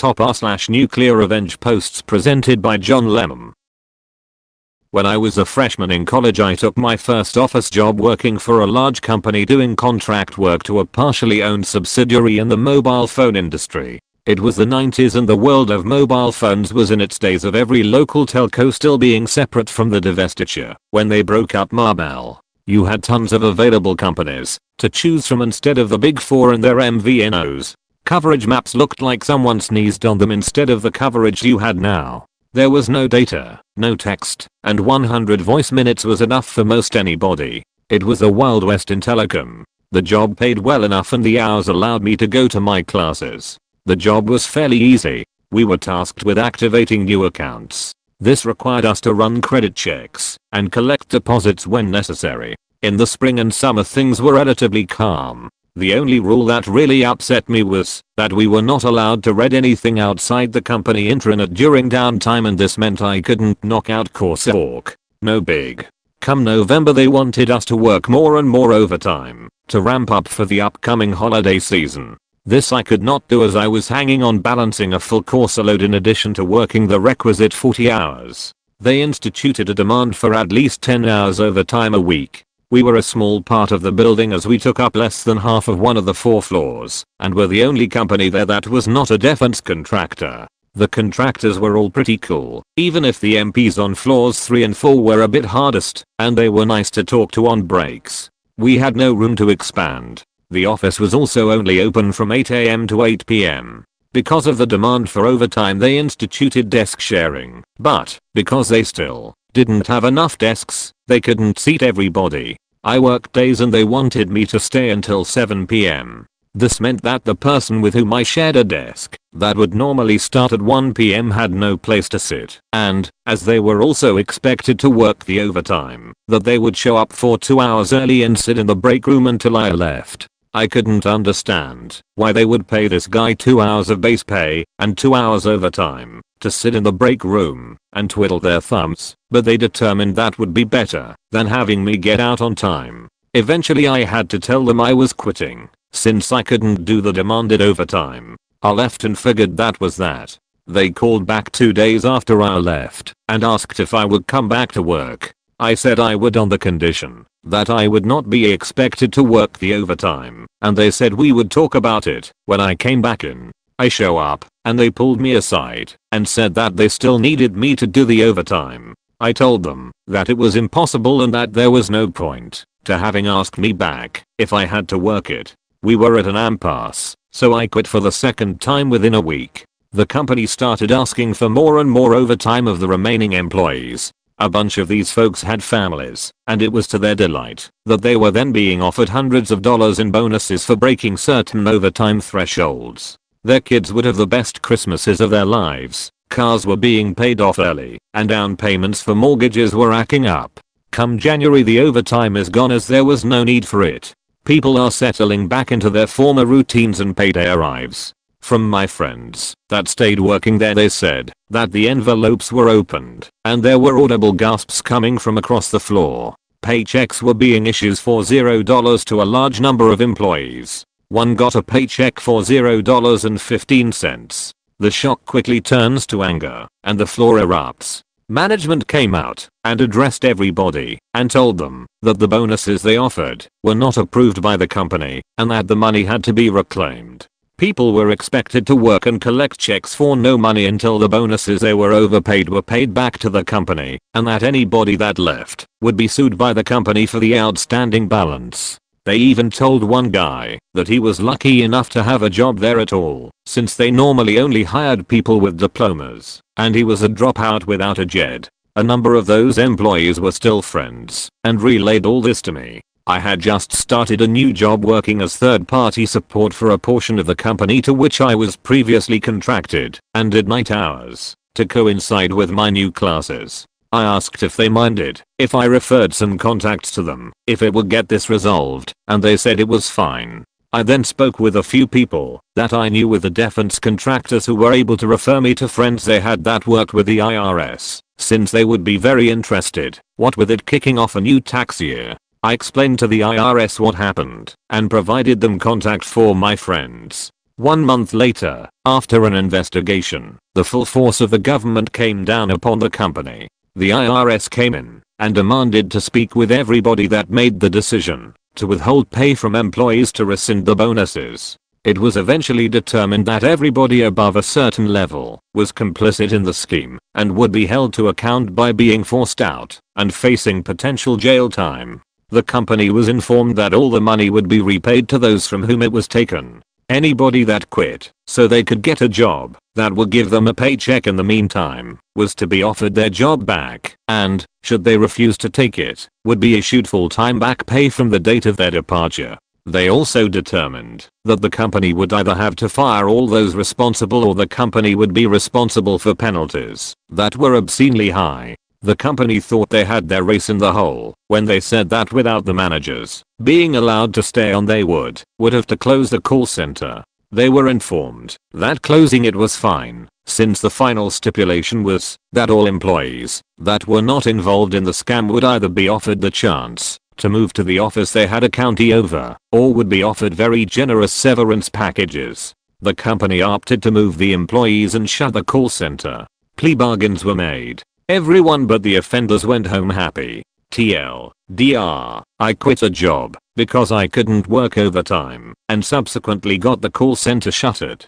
Top R/Nuclearrevenge posts presented by John Lemon. When I was a freshman in college, I took my first office job working for a large company doing contract work to a partially owned subsidiary in the mobile phone industry. It was the 90s and the world of mobile phones was in its days of every local telco still being separate from the divestiture. When they broke up Mobile, you had tons of available companies to choose from instead of the big four and their MVNOs. Coverage maps looked like someone sneezed on them instead of the coverage you had now. There was no data, no text, and 100 voice minutes was enough for most anybody. It was the Wild West in telecom. The job paid well enough and the hours allowed me to go to my classes. The job was fairly easy. We were tasked with activating new accounts. This required us to run credit checks and collect deposits when necessary. In the spring and summer things were relatively calm. The only rule that really upset me was that we were not allowed to read anything outside the company intranet during downtime, and this meant I couldn't knock out coursework. No big. Come November they wanted us to work more and more overtime to ramp up for the upcoming holiday season. This I could not do as I was hanging on balancing a full course load in addition to working the requisite 40 hours. They instituted a demand for at least 10 hours overtime a week. We were a small part of the building as we took up less than half of one of the 4 floors and were the only company there that was not a defense contractor. The contractors were all pretty cool, even if the MPs on floors 3 and 4 were a bit hardest, and they were nice to talk to on breaks. We had no room to expand. The office was also only open from 8 AM to 8 PM. Because of the demand for overtime they instituted desk sharing, but because they still didn't have enough desks, they couldn't seat everybody. I worked days and they wanted me to stay until 7 PM. This meant that the person with whom I shared a desk that would normally start at 1 PM had no place to sit, and, as they were also expected to work the overtime, that they would show up for 2 hours early and sit in the break room until I left. I couldn't understand why they would pay this guy 2 hours of base pay and 2 hours overtime to sit in the break room and twiddle their thumbs, but they determined that would be better than having me get out on time. Eventually I had to tell them I was quitting since I couldn't do the demanded overtime. I left and figured that was that. They called back 2 days after I left and asked if I would come back to work. I said I would on the condition that I would not be expected to work the overtime, and they said we would talk about it when I came back in. I show up, and they pulled me aside and said that they still needed me to do the overtime. I told them that it was impossible and that there was no point to having asked me back if I had to work it. We were at an impasse, so I quit for the second time within a week. The company started asking for more and more overtime of the remaining employees. A bunch of these folks had families, and it was to their delight that they were then being offered hundreds of dollars in bonuses for breaking certain overtime thresholds. Their kids would have the best Christmases of their lives, cars were being paid off early, and down payments for mortgages were racking up. Come January the overtime is gone as there was no need for it. People are settling back into their former routines and payday arrives. From my friends that stayed working there, they said that the envelopes were opened and there were audible gasps coming from across the floor. Paychecks were being issued for $0 to a large number of employees. One got a paycheck for $0.15. The shock quickly turns to anger and the floor erupts. Management came out and addressed everybody and told them that the bonuses they offered were not approved by the company and that the money had to be reclaimed. People were expected to work and collect checks for no money until the bonuses they were overpaid were paid back to the company, and that anybody that left would be sued by the company for the outstanding balance. They even told one guy that he was lucky enough to have a job there at all, since they normally only hired people with diplomas, and he was a dropout without a JED. A number of those employees were still friends and relayed all this to me. I had just started a new job working as third-party support for a portion of the company to which I was previously contracted, and did night hours to coincide with my new classes. I asked if they minded if I referred some contacts to them, if it would get this resolved, and they said it was fine. I then spoke with a few people that I knew with the defense contractors who were able to refer me to friends they had that worked with the IRS, since they would be very interested, what with it kicking off a new tax year. I explained to the IRS what happened and provided them contact for my friends. 1 month later, after an investigation, the full force of the government came down upon the company. The IRS came in and demanded to speak with everybody that made the decision to withhold pay from employees to rescind the bonuses. It was eventually determined that everybody above a certain level was complicit in the scheme and would be held to account by being forced out and facing potential jail time. The company was informed that all the money would be repaid to those from whom it was taken. Anybody that quit so they could get a job that would give them a paycheck in the meantime was to be offered their job back, and, should they refuse to take it, would be issued full-time back pay from the date of their departure. They also determined that the company would either have to fire all those responsible or the company would be responsible for penalties that were obscenely high. The company thought they had their race in the hole when they said that without the managers being allowed to stay on they would have to close the call center. They were informed that closing it was fine, since the final stipulation was that all employees that were not involved in the scam would either be offered the chance to move to the office they had a county over, or would be offered very generous severance packages. The company opted to move the employees and shut the call center. Plea bargains were made. Everyone but the offenders went home happy. TLDR, I quit a job because I couldn't work overtime and subsequently got the call center shuttered.